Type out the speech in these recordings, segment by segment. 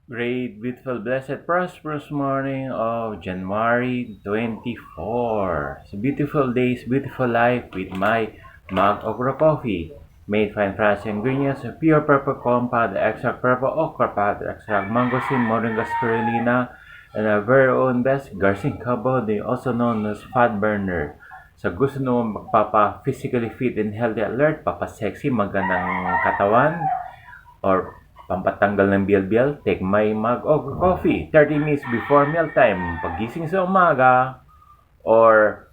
Great, beautiful, blessed, prosperous morning of January 24. It's a beautiful day, it's beautiful life with my mug of raw coffee. Made fine fresh ingredients of pure purple compound, extract purple okra powder, extract mangosteen, moringa spirulina, and our very own best Garcin Cabo, they also known as fat burner. Sa gusto nyo magpapa-physically fit and healthy alert, papa-sexy, magandang katawan, or pampatanggal ng bilbil, take my mug of coffee 30 minutes before mealtime. Pagising sa umaga or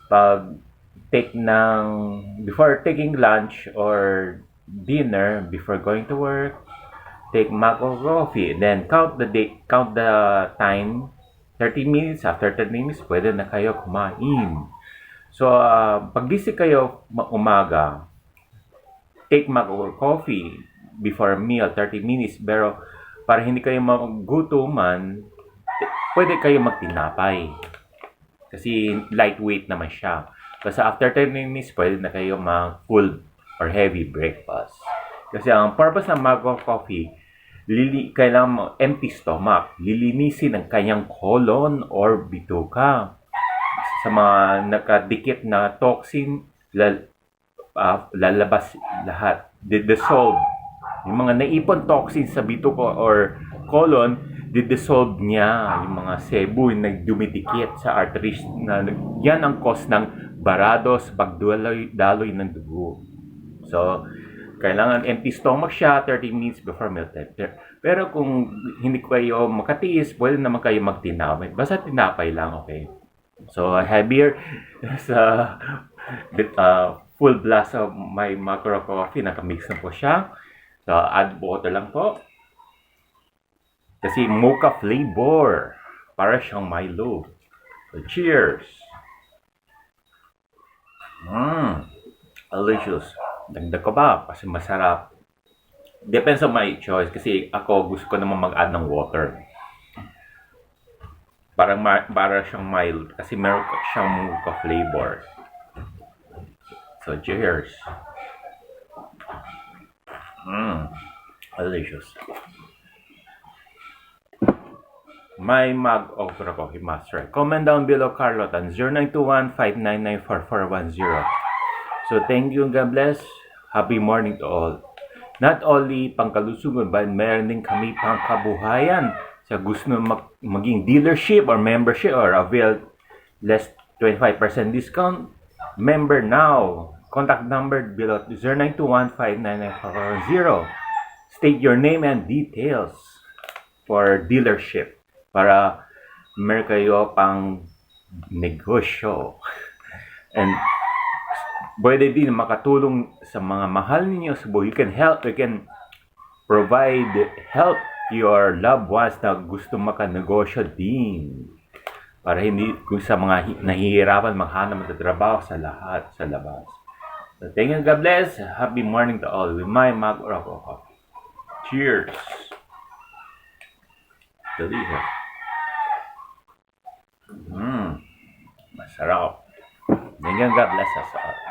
pag take ng before taking lunch or dinner before going to work, take mug of coffee. Then count the time 30 minutes. After 30 minutes, pwede na kayo kumain. So, pagising kayo umaga, take mug of coffee before a meal, 30 minutes. Pero para hindi kayo magutuman, pwede kayo magtinapay. Kasi lightweight naman siya. Kasi after 30 minutes, pwede na kayo mag-full or heavy breakfast. Kasi ang purpose ng mug of coffee, kailangan mo empty stomach. Lilinisin ang kanyang colon or bituka. Sa mga nakadikit na toxin, lalabas lahat. Dissolve. Yung mga naipon toxins sa bituka or colon, dissolve niya. Yung mga sebo yung nagdumidikit sa arteries. Yan ang cause ng barados, pagdaloy ng dugo. So, kailangan empty stomach siya 30 minutes before mealtime. Pero kung hindi kayo makatiis, pwede naman kayo magtinapay. Basta tinapay lang, okay? So, I have here sa full blast of my macro coffee. Nakamix na po siya. So, add water lang po. Kasi mocha flavor. Para siyang Milo. So, cheers! Delicious. Dagdag ko ba? Kasi masarap. Depends on my choice. Kasi ako gusto ko naman mag-add ng water. Para siyang mild. Kasi meron siyang mocha flavor. So, cheers! Delicious. My mug of coffee master. Comment down below, Carlot, on 0921-599-4410. So, thank you and God bless. Happy morning to all. Not only pangkalusugan, but meron din kami pangkabuhayan. Sa gusto maging dealership or membership or avail less 25% discount, member now. Contact number below 0921-599-4410. State your name and details for dealership para meron kayo pang negosyo. And pwede din makatulong sa mga mahal ninyo sa buhay. You can provide help to your loved ones na gusto makanegosyo din. Para hindi kung sa mga nahihirapan maghanap ng trabaho sa lahat sa labas. So, thank you, God bless. Happy morning to all with my mug of coffee. Cheers! Delicious. Masarap. Thank you, God bless us all.